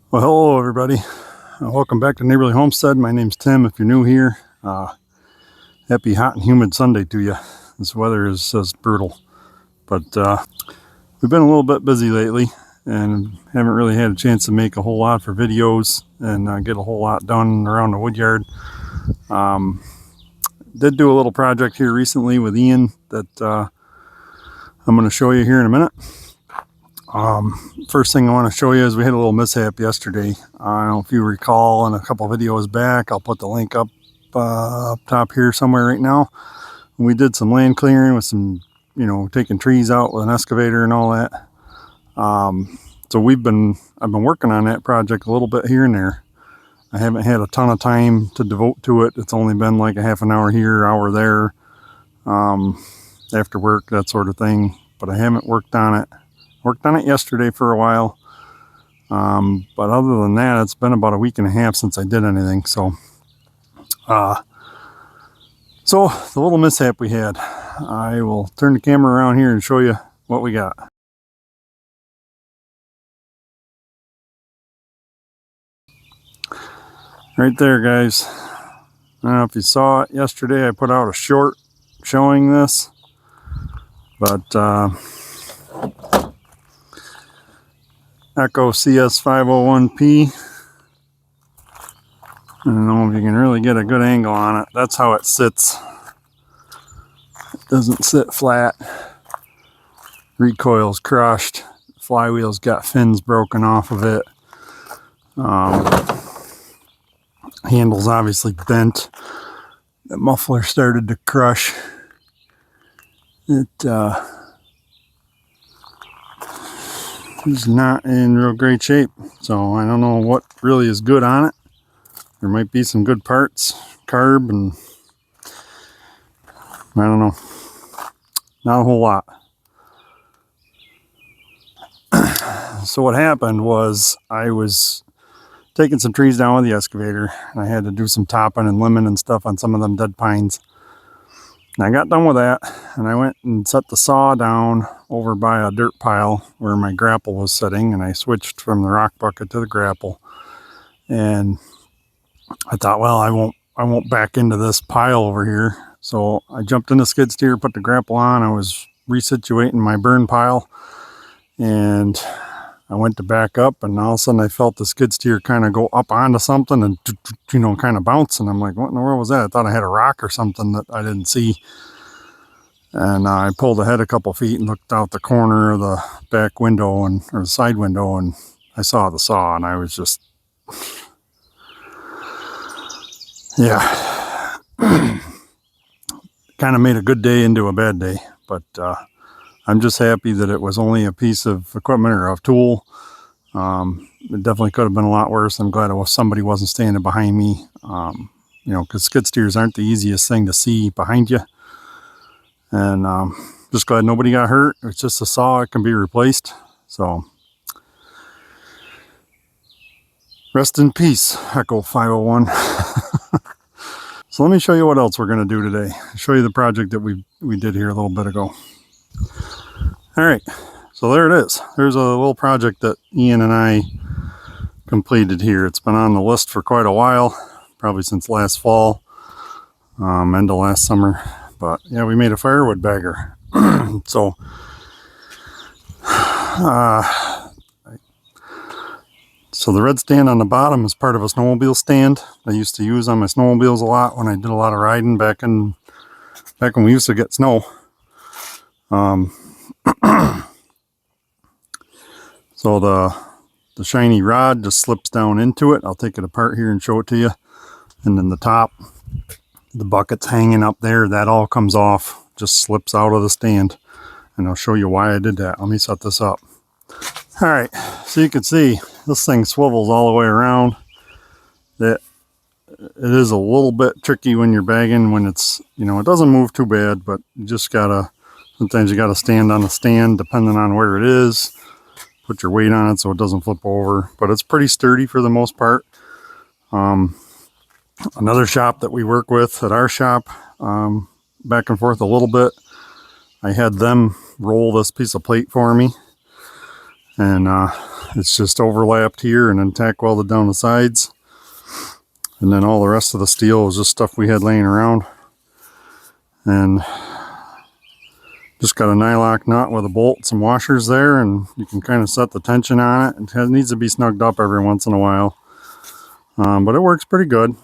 Well, hello everybody. Welcome back to Neighborly Homestead. My name's Tim. If you're new here, happy hot and humid Sunday to you. This weather is brutal, but we've been a little bit busy lately and haven't really had a chance to make a whole lot for videos and get a whole lot done around the wood yard. Did do a little project here recently with Ian that I'm going to show you here in a minute. First thing I want to show you is we had a little mishap yesterday. I don't know if you recall in a couple videos back. I'll put the link up top here somewhere right now. We did some land clearing with some, taking trees out with an excavator and all that. So I've been working on that project a little bit here and there. I haven't had a ton of time to devote to it. It's only been like a half an hour here, hour there, after work, that sort of thing. But I haven't worked on it. Worked on it yesterday for a while, but other than that, it's been about a week and a half since I did anything. So the little mishap we had, I will turn the camera around here and show you what we got. Right there, guys. I don't know if you saw it yesterday. I put out a short showing this, but Acu CS501P. I don't know if you can really get a good angle on it. That's how it sits. It doesn't sit flat. Recoil's crushed. Flywheel's got fins broken off of it. Handle's obviously bent. The muffler started to crush. It is not in real great shape, so I don't know what really is good on it. There might be some good parts, carb, and I don't know, not a whole lot. So what happened was I was taking some trees down with the excavator, and I had to do some topping and limbing and stuff on some of them dead pines. And I got done with that, and I went and set the saw down over by a dirt pile where my grapple was sitting, and I switched from the rock bucket to the grapple. And I thought, well, I won't back into this pile over here. So I jumped in the skid steer, put the grapple on. I was resituating my burn pile, and I went to back up, and all of a sudden I felt the skid steer kind of go up onto something and, kind of bounce. And I'm like, what in the world was that? I thought I had a rock or something that I didn't see. And I pulled ahead a couple feet and looked out the corner of the back window or the side window, and I saw the saw, and I was just, yeah, kind of made a good day into a bad day. But I'm just happy that it was only a piece of equipment or a tool. It definitely could have been a lot worse. I'm glad somebody wasn't standing behind me, because skid steers aren't the easiest thing to see behind you. And just glad nobody got hurt. It's just a saw. It can be replaced. So rest in peace, Acu 501. So let me show you what else we're going to do today. I'll show you the project that we did here a little bit ago. All right, so there it is. There's a little project that Ian and I completed here. It's been on the list for quite a while, probably since last fall, end of last summer. But yeah, we made a firewood bagger. So the red stand on the bottom is part of a snowmobile stand. I used to use on my snowmobiles a lot when I did a lot of riding back when we used to get snow. So the shiny rod just slips down into it. I'll take it apart here and show it to you. And then the top, the bucket's hanging up there. That all comes off, just slips out of the stand. And I'll show you why I did that. Let me set this up. All right, so you can see this thing swivels all the way around. It is a little bit tricky when you're bagging, when it's, it doesn't move too bad, but you just sometimes you gotta stand on the stand depending on where it is. Put your weight on it so it doesn't flip over, but it's pretty sturdy for the most part. Another shop that we work with at our shop, back and forth a little bit, I had them roll this piece of plate for me, and It's just overlapped here and then tack welded down the sides. And then all the rest of the steel was just stuff we had laying around. And just got a nylock nut with a bolt, some washers there, and you can kind of set the tension on it. It needs to be snugged up every once in a while. But it works pretty good.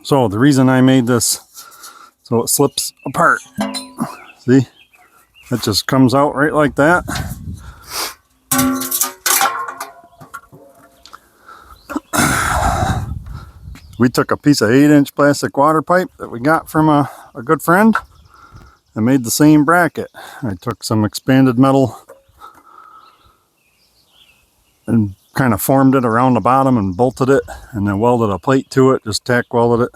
So the reason I made this so it slips apart. See? It just comes out right like that. We took a piece of 8-inch plastic water pipe that we got from a good friend and made the same bracket. I took some expanded metal and kind of formed it around the bottom and bolted it, and then welded a plate to it, just tack welded it.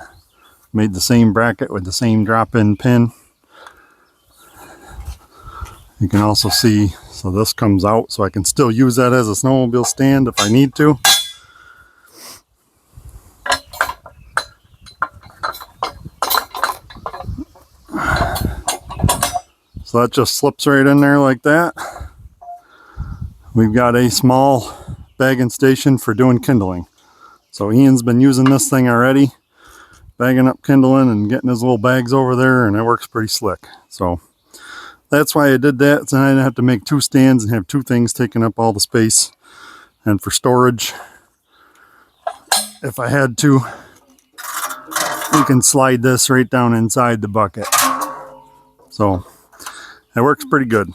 Made the same bracket with the same drop-in pin. You can also see, so this comes out, so I can still use that as a snowmobile stand if I need to. So that just slips right in there like that. We've got a small bagging station for doing kindling. So Ian's been using this thing already, bagging up kindling and getting his little bags over there, and it works pretty slick. So that's why I did that, so I didn't have to make two stands and have two things taking up all the space. And for storage, if I had to, you can slide this right down inside the bucket. So it works pretty good.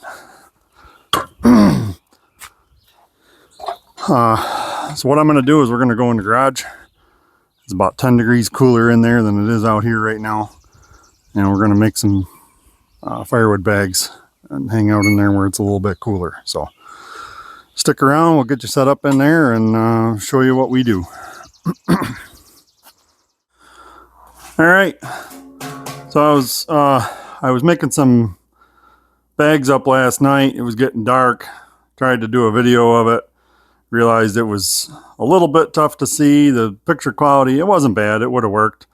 So what I'm going to do is we're going to go in the garage. It's about 10 degrees cooler in there than it is out here right now. And we're going to make some firewood bags and hang out in there where it's a little bit cooler. So stick around, we'll get you set up in there and show you what we do. All right. So I was making some bags up last night. It was getting dark. Tried to do a video of it. Realized it was a little bit tough to see. The picture quality, it wasn't bad. It would have worked.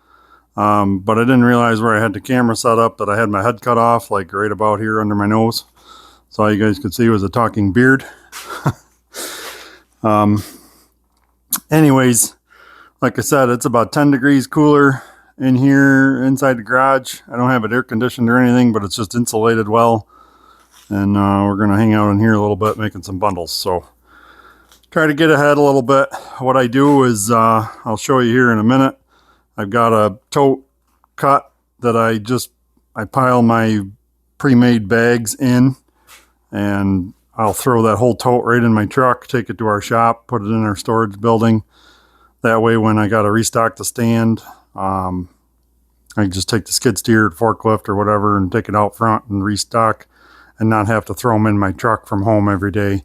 But I didn't realize where I had the camera set up that I had my head cut off, like right about here under my nose. So all you guys could see was a talking beard. Anyways, like I said, it's about 10 degrees cooler in here inside the garage. I don't have it air conditioned or anything, but it's just insulated well. And we're going to hang out in here a little bit making some bundles. So try to get ahead a little bit. What I do is, I'll show you here in a minute. I've got a tote cut that I pile my pre-made bags in, and I'll throw that whole tote right in my truck, take it to our shop, put it in our storage building. That way when I got to restock the stand, I just take the skid steer, forklift or whatever and take it out front and restock and not have to throw them in my truck from home every day.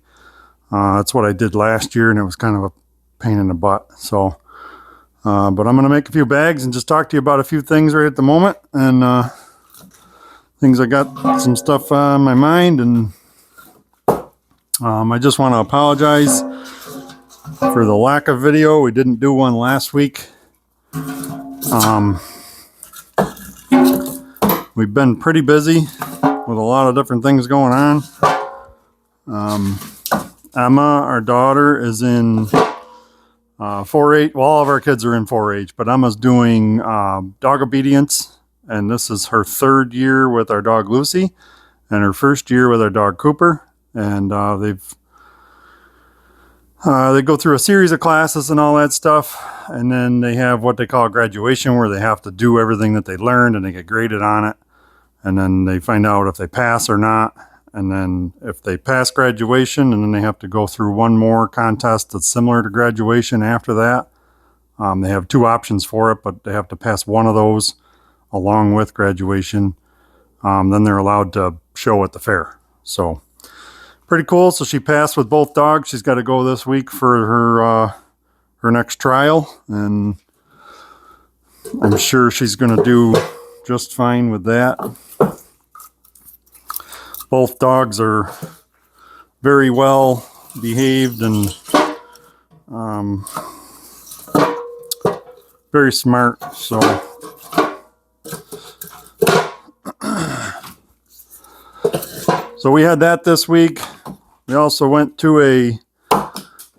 That's what I did last year, and it was kind of a pain in the butt. So, but I'm going to make a few bags and just talk to you about a few things right at the moment, and things I got some stuff on my mind, and I just want to apologize for the lack of video. We didn't do one last week. We've been pretty busy with a lot of different things going on. Emma, our daughter, is in 4-H. Well, all of our kids are in 4-H, but Emma's doing dog obedience, and this is her 3rd year with our dog Lucy and her 1st year with our dog Cooper. And they go through a series of classes and all that stuff, and then they have what they call graduation, where they have to do everything that they learned and they get graded on it, and then they find out if they pass or not. And then if they pass graduation, and then they have to go through one more contest that's similar to graduation after that. They have 2 options for it, but they have to pass one of those along with graduation. Then they're allowed to show at the fair. So pretty cool. So she passed with both dogs. She's got to go this week for her next trial, and I'm sure she's going to do just fine with that. Both dogs are very well behaved and very smart. So we had that this week. We also went to a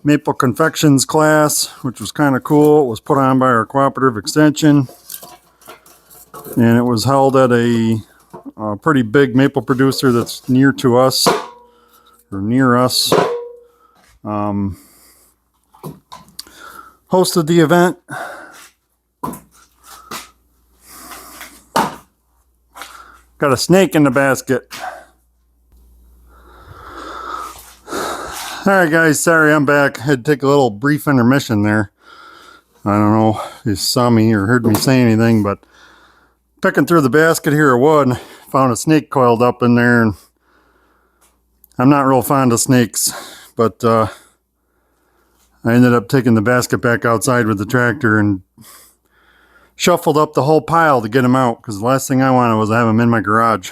Maple Confections class, which was kind of cool. It was put on by our cooperative extension, and it was held at a pretty big maple producer that's near to us, or near us. Hosted the event. Got a snake in the basket. Alright guys, sorry I'm back. Had to take a little brief intermission there. I don't know if you saw me or heard me say anything, but picking through the basket here of wood, found a snake coiled up in there, and I'm not real fond of snakes, but I ended up taking the basket back outside with the tractor and shuffled up the whole pile to get him out, because the last thing I wanted was to have him in my garage.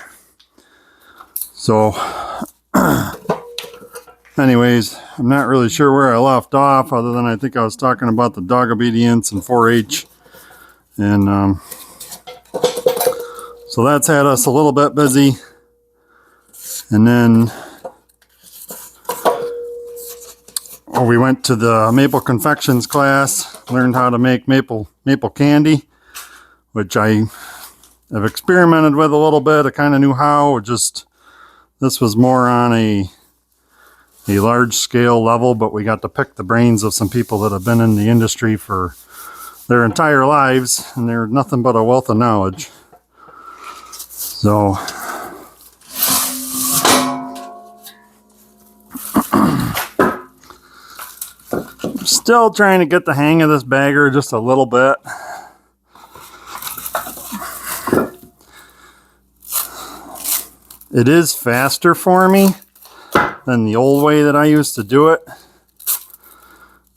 So anyways, I'm not really sure where I left off, other than I think I was talking about the dog obedience and 4-H. And so that's had us a little bit busy. And then we went to the Maple Confections class, learned how to make maple candy, which I have experimented with a little bit. I kind of knew how, just this was more on a large scale level, but we got to pick the brains of some people that have been in the industry for their entire lives, and they're nothing but a wealth of knowledge. So still trying to get the hang of this bagger just a little bit. It is faster for me than the old way that I used to do it,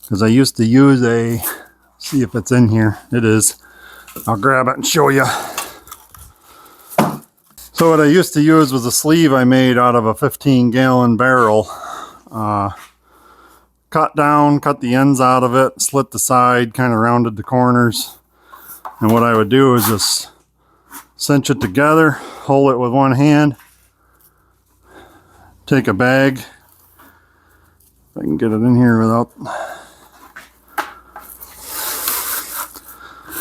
because I used to use see if it's in here. It is. I'll grab it and show you. So what I used to use was a sleeve I made out of a 15-gallon barrel. Cut the ends out of it, slit the side, kind of rounded the corners. And what I would do is just cinch it together, hold it with one hand, take a bag, if I can get it in here without,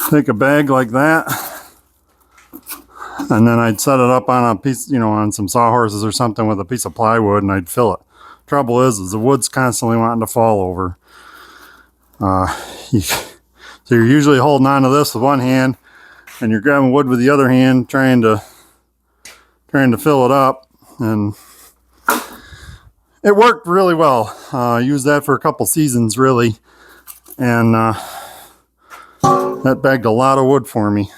take a bag like that, and then I'd set it up on a piece, on some sawhorses or something with a piece of plywood, and I'd fill it. Trouble is the wood's constantly wanting to fall over. So you're usually holding on to this with one hand, and you're grabbing wood with the other hand, trying to fill it up, and it worked really well. I used that for a couple seasons, really, and that bagged a lot of wood for me.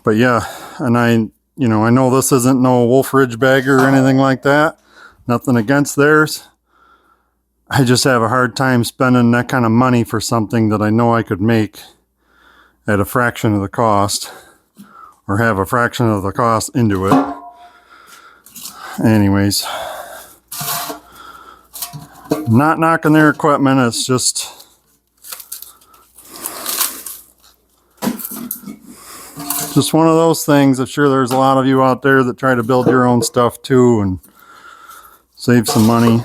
But yeah, and I know this isn't no Wolf Ridge bagger or anything like that. Nothing against theirs. I just have a hard time spending that kind of money for something that I know I could make at a fraction of the cost, or have a fraction of the cost into it. Anyways, not knocking their equipment, it's just one of those things. I'm sure there's a lot of you out there that try to build your own stuff too and save some money.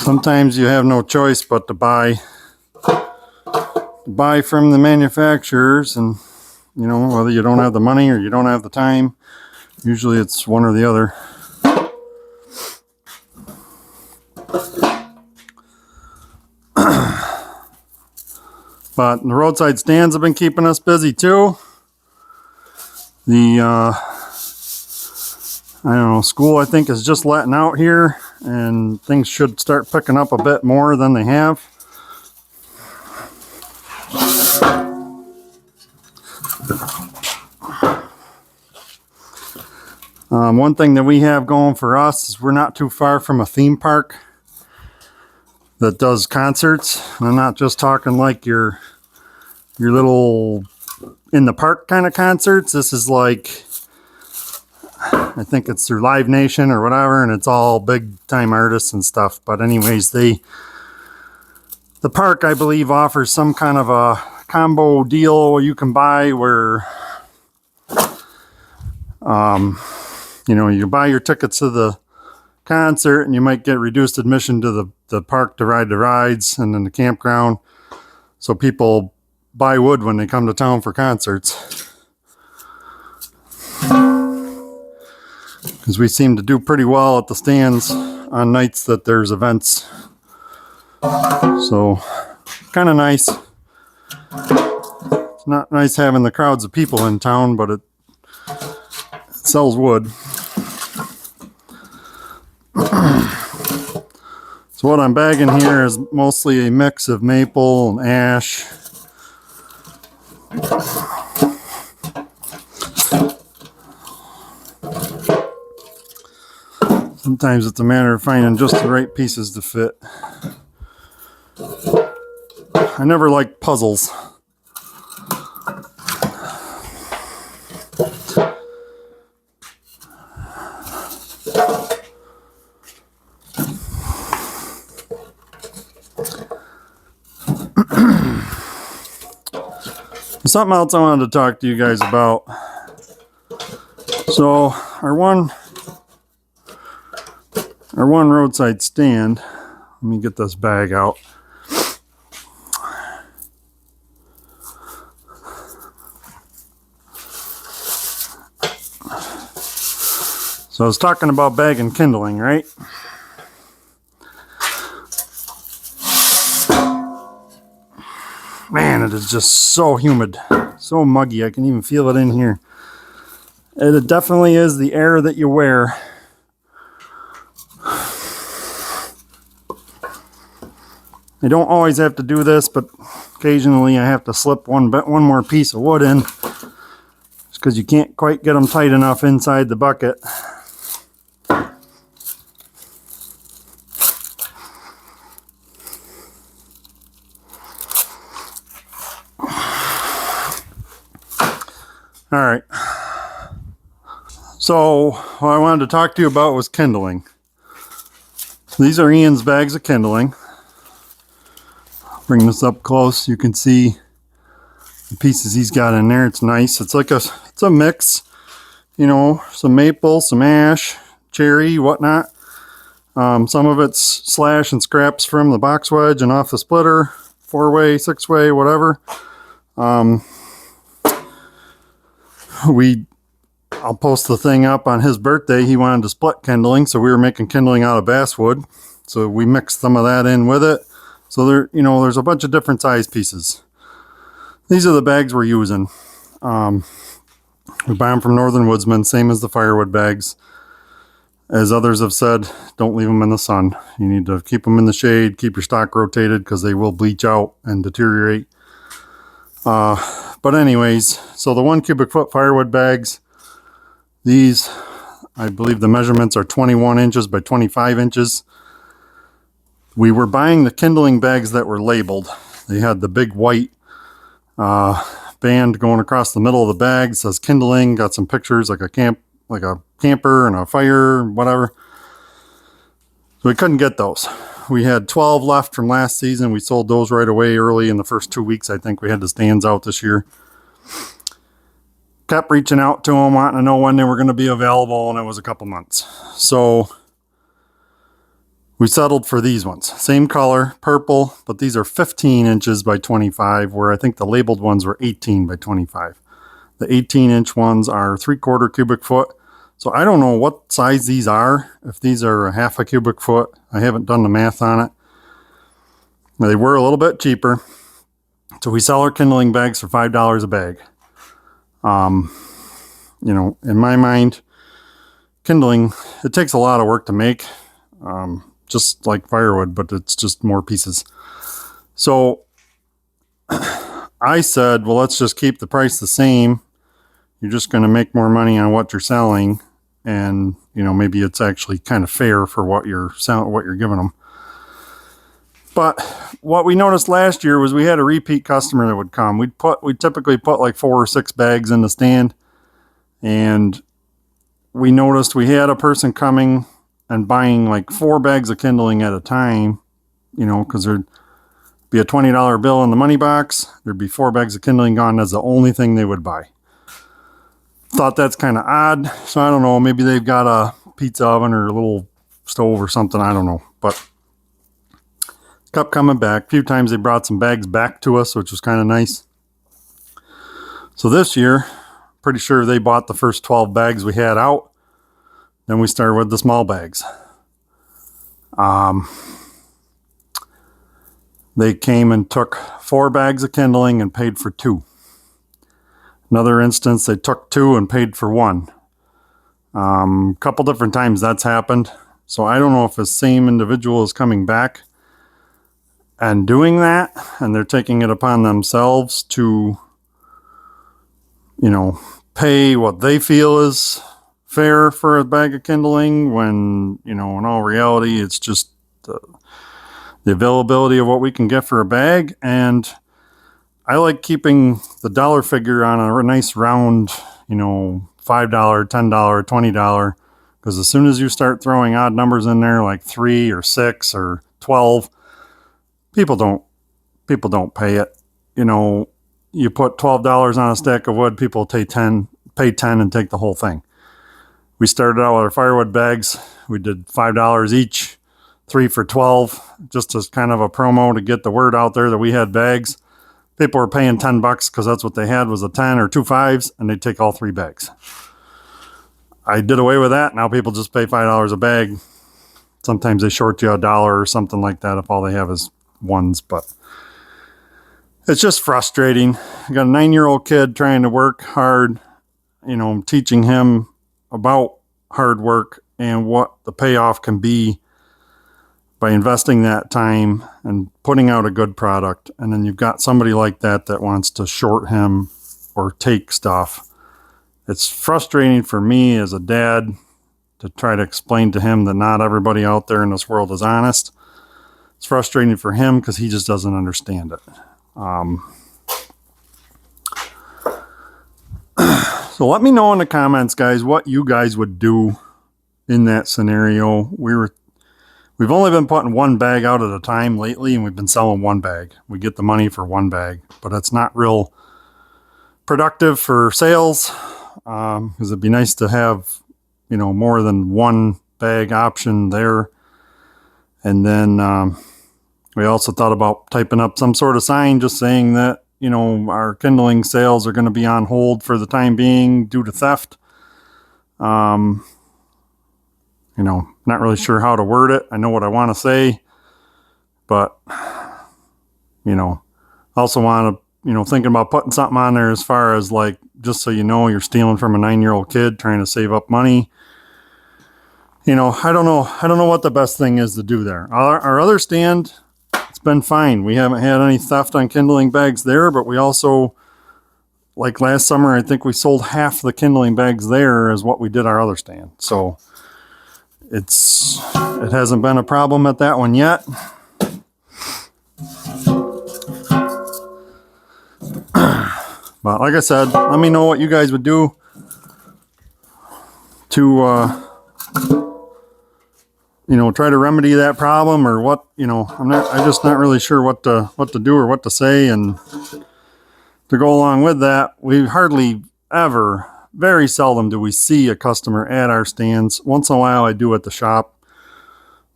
Sometimes you have no choice but to buy from the manufacturers, and whether you don't have the money or you don't have the time, usually it's one or the other. But the roadside stands have been keeping us busy too. The school I think is just letting out here, and things should start picking up a bit more than they have. One thing that we have going for us is we're not too far from a theme park that does concerts. I'm not just talking like your little in the park kind of concerts. This is like, I think it's through Live Nation or whatever, and it's all big time artists and stuff. But anyways, the park, I believe, offers some kind of a combo deal you can buy where You know, you buy your tickets to the concert and you might get reduced admission to the park to ride the rides and then the campground. So people buy wood when they come to town for concerts. Because we seem to do pretty well at the stands on nights that there's events. So, kind of nice. It's not nice having the crowds of people in town, but it sells wood. So what I'm bagging here is mostly a mix of maple and ash. Sometimes it's a matter of finding just the right pieces to fit. I never liked puzzles. Something else I wanted to talk to you guys about. So our one roadside stand, let me get this bag out. So I was talking about bagging kindling, right? Man, it is just so humid, so muggy. I can even feel it in here. It definitely is the air that you wear. I don't always have to do this, but occasionally I have to slip one more piece of wood in, just because you can't quite get them tight enough inside the bucket. All right. So what I wanted to talk to you about was kindling. These are Ian's bags of kindling. Bring this up close. You can see the pieces he's got in there. It's nice. It's a mix. You know, some maple, some ash, cherry, whatnot. Some of it's slash and scraps from the box wedge and off the splitter, 4-way, 6-way, whatever. I'll post the thing up on his birthday. He wanted to split kindling, so we were making kindling out of basswood. So we mixed some of that in with it. So there's a bunch of different size pieces. These are the bags we're using. We buy them from Northern Woodsman, same as the Firewood bags. As others have said, don't leave them in the sun. You need to keep them in the shade, keep your stock rotated, because they will bleach out and deteriorate. But anyways, so the 1 cubic foot Firewood bags, these, I believe the measurements are 21 inches by 25 inches. We were buying the kindling bags that were labeled. They had the big white band going across the middle of the bag. It says kindling, got some pictures like a camper and a fire, whatever. So we couldn't get those. We had 12 left from last season. We sold those right away early in the first 2 weeks. I think we had the stands out this year. Kept reaching out to them, wanting to know when they were going to be available, and it was a couple months. So we settled for these ones. Same color, purple, but these are 15 inches by 25, where I think the labeled ones were 18 by 25. The 18-inch ones are 3/4 cubic foot. So I don't know what size these are. If these are a 1/2 cubic foot, I haven't done the math on it. They were a little bit cheaper. So we sell our kindling bags for $5 a bag. You know, in my mind, kindling, it takes a lot of work to make, just like firewood, but it's just more pieces. So I said, well, let's just keep the price the same. You're just going to make more money on what you're selling. And, you know, maybe it's actually kind of fair for what you're selling, what you're giving them. But what we noticed last year was we had a repeat customer that would come. We'd typically put like 4 or 6 bags in the stand. And we noticed we had a person coming and buying like 4 bags of kindling at a time, you know, because there'd be a $20 bill in the money box. There'd be 4 bags of kindling gone. That's the only thing they would buy. Thought that's kind of odd. So I don't know, maybe they've got a pizza oven or a little stove or something. I don't know. But kept coming back. A few times they brought some bags back to us, which was kind of nice. So this year, pretty sure they bought the first 12 bags we had out. Then we started with the small bags. They came and took 4 bags of kindling and paid for 2. Another instance, they took 2 and paid for 1. A couple different times that's happened. So I don't know if the same individual is coming back and doing that, and they're taking it upon themselves to, you know, pay what they feel is fair for a bag of kindling when, you know, in all reality, it's just the availability of what we can get for a bag. And I like keeping the dollar figure on a nice round, you know, $5, $10, $20, because as soon as you start throwing odd numbers in there like 3 or 6 or 12, people don't pay it. You know, you put $12 on a stack of wood, people pay 10 and take the whole thing. We started out with our firewood bags. We did $5 each, 3 for 12, just as kind of a promo to get the word out there that we had bags. People were paying $10 because that's what they had, was a 10 or 2 5s, and they'd take all 3 bags. I did away with that. Now people just pay $5 a bag. Sometimes they short you $1 or something like that if all they have is ones, but it's just frustrating. I got a 9-year-old kid trying to work hard, you know, I'm teaching him about hard work and what the payoff can be by investing that time and putting out a good product. And then you've got somebody like that wants to short him or take stuff. It's frustrating for me as a dad to try to explain to him that not everybody out there in this world is honest. It's frustrating for him because he just doesn't understand it. So let me know in the comments, guys, what you guys would do in that scenario. We've only been putting 1 bag out at a time lately, and we've been selling 1 bag. We get the money for 1 bag, but it's not real productive for sales, because it'd be nice to have, you know, more than 1 bag option there. And then we also thought about typing up some sort of sign just saying that, you know, our kindling sales are going to be on hold for the time being due to theft. You know, not really sure how to word it. I know what I want to say, but, you know, also want to, you know, thinking about putting something on there as far as like, just so you know, you're stealing from a 9-year-old kid trying to save up money. You know, I don't know what the best thing is to do there. Our other stand, it's been fine. We haven't had any theft on kindling bags there, but we also, like last summer, I think we sold half the kindling bags there as what we did our other stand. So it hasn't been a problem at that one yet. But like I said, let me know what you guys would do to you know, try to remedy that problem, or what, you know, I'm just not really sure what to do or what to say. And to go along with that, we hardly ever, very seldom do we see a customer at our stands. Once in a while I do at the shop,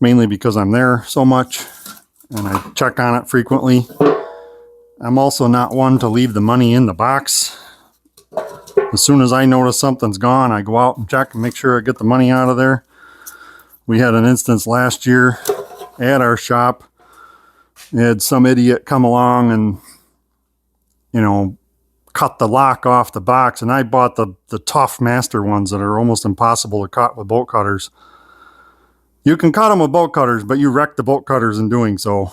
mainly because I'm there so much and I check on it frequently. I'm also not one to leave the money in the box. As soon as I notice something's gone, I go out and check and make sure I get the money out of there. We had an instance last year at our shop. We had some idiot come along and, you know, cut the lock off the box. And I bought the tough master ones that are almost impossible to cut with bolt cutters. You can cut them with bolt cutters, but you wreck the bolt cutters in doing so.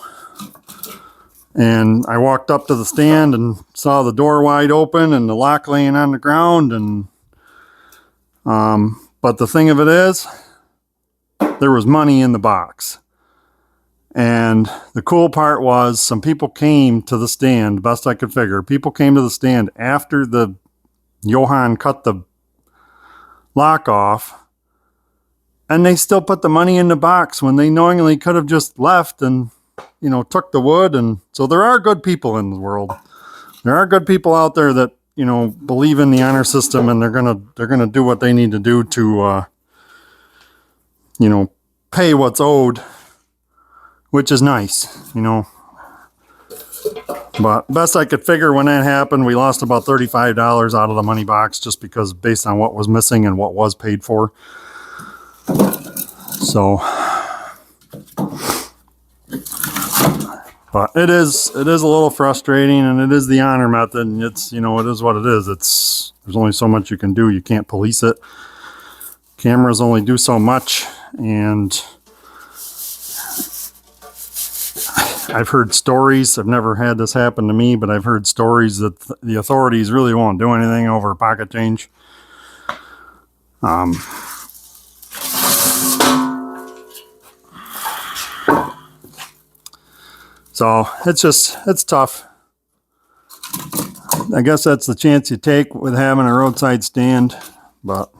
And I walked up to the stand and saw the door wide open and the lock laying on the ground. And but the thing of it is, there was money in the box. And the cool part was some people came to the stand, best I could figure. People came to the stand after the Johan cut the lock off, and they still put the money in the box when they knowingly could have just left and, you know, took the wood. And so there are good people in the world. There are good people out there that, you know, believe in the honor system, and they're gonna do what they need to do to, you know, pay what's owed, which is nice, you know. But best I could figure when that happened, we lost about $35 out of the money box just because based on what was missing and what was paid for. So, but it is a little frustrating, and it is the honor method, and it's, you know, it is what it is. There's only so much you can do. You can't police it. Cameras only do so much, and I've heard stories. I've never had this happen to me, but I've heard stories that the authorities really won't do anything over pocket change. So it's tough. I guess that's the chance you take with having a roadside stand, but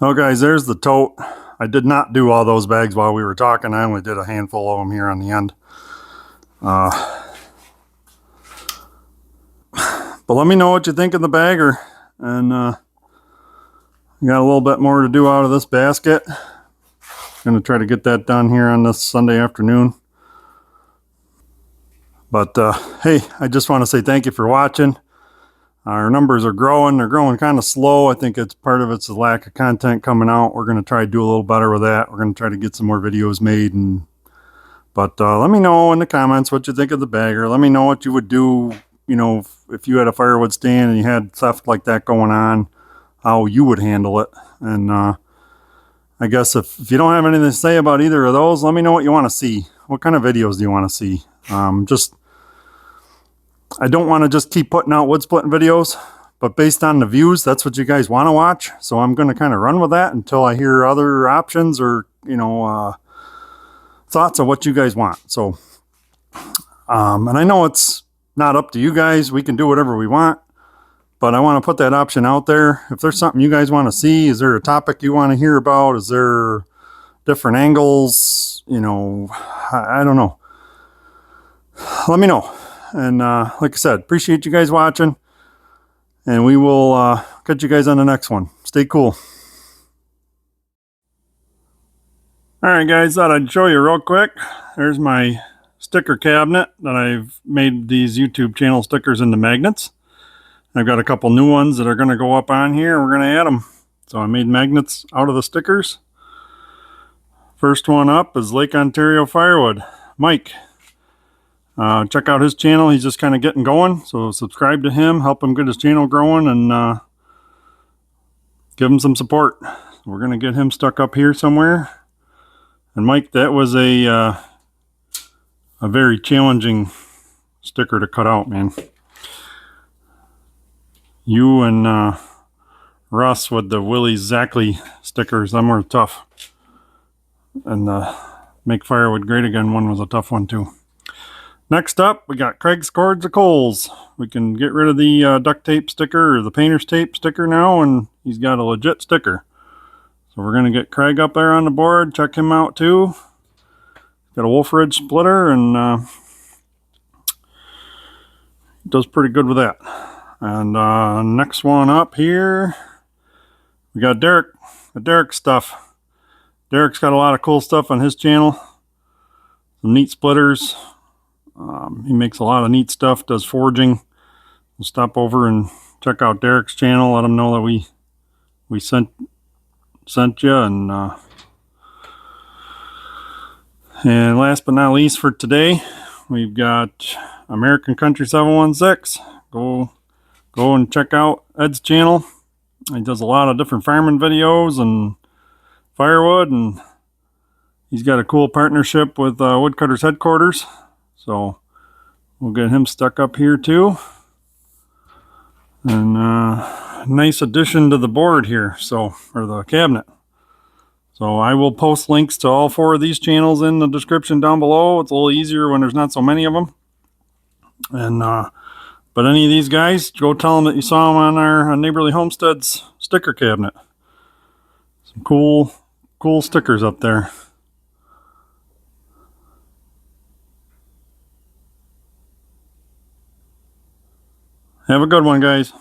oh, guys, there's the tote. I did not do all those bags while we were talking. I only did a handful of them here on the end. But let me know what you think of the bagger. And got a little bit more to do out of this basket. Going to try to get that done here on this Sunday afternoon. But hey, I just want to say thank you for watching. Our numbers are growing. They're growing kind of slow. I think it's part of it's the lack of content coming out. We're going to try to do a little better with that. We're going to try to get some more videos made. But let me know in the comments what you think of the bagger. Let me know what you would do, you know, if you had a firewood stand and you had theft like that going on, how you would handle it. And I guess if you don't have anything to say about either of those, let me know what you want to see. What kind of videos do you want to see? I don't want to just keep putting out wood splitting videos, but based on the views, that's what you guys want to watch. So I'm going to kind of run with that until I hear other options or, you know, thoughts of what you guys want. So, and I know it's not up to you guys. We can do whatever we want, but I want to put that option out there. If there's something you guys want to see, is there a topic you want to hear about? Is there different angles? You know, I don't know. Let me know. And like I said, appreciate you guys watching. And we will catch you guys on the next one. Stay cool. Alright guys, thought I'd show you real quick. There's my sticker cabinet that I've made these YouTube channel stickers into magnets. I've got a couple new ones that are going to go up on here. We're going to add them. So I made magnets out of the stickers. First one up is Lake Ontario Firewood. Mike. Check out his channel. He's just kind of getting going. So subscribe to him. Help him get his channel growing and give him some support. We're going to get him stuck up here somewhere. And Mike, that was a very challenging sticker to cut out, man. You and Russ with the Willie Zackley stickers, them were tough. And the Make Firewood Great Again one was a tough one too. Next up, we got Craig's Cords of Coals. We can get rid of the duct tape sticker or the painter's tape sticker now, and he's got a legit sticker. So we're going to get Craig up there on the board, check him out too. Got a Wolf Ridge splitter, and does pretty good with that. And next one up here, we got Derek. The Derek stuff. Derek's got a lot of cool stuff on his channel. Some neat splitters. He makes a lot of neat stuff, does forging. We'll stop over and check out Derek's channel, let him know that we sent you. And last but not least for today, we've got American Country 716. Go and check out Ed's channel. He does a lot of different farming videos and firewood, and he's got a cool partnership with Woodcutters Headquarters. So we'll get him stuck up here too. And nice addition to the board here, so, or the cabinet. So I will post links to all 4 of these channels in the description down below. It's a little easier when there's not so many of them. And but any of these guys, go tell them that you saw them on our Neighborly Homesteads sticker cabinet. Some cool stickers up there. Have a good one, guys.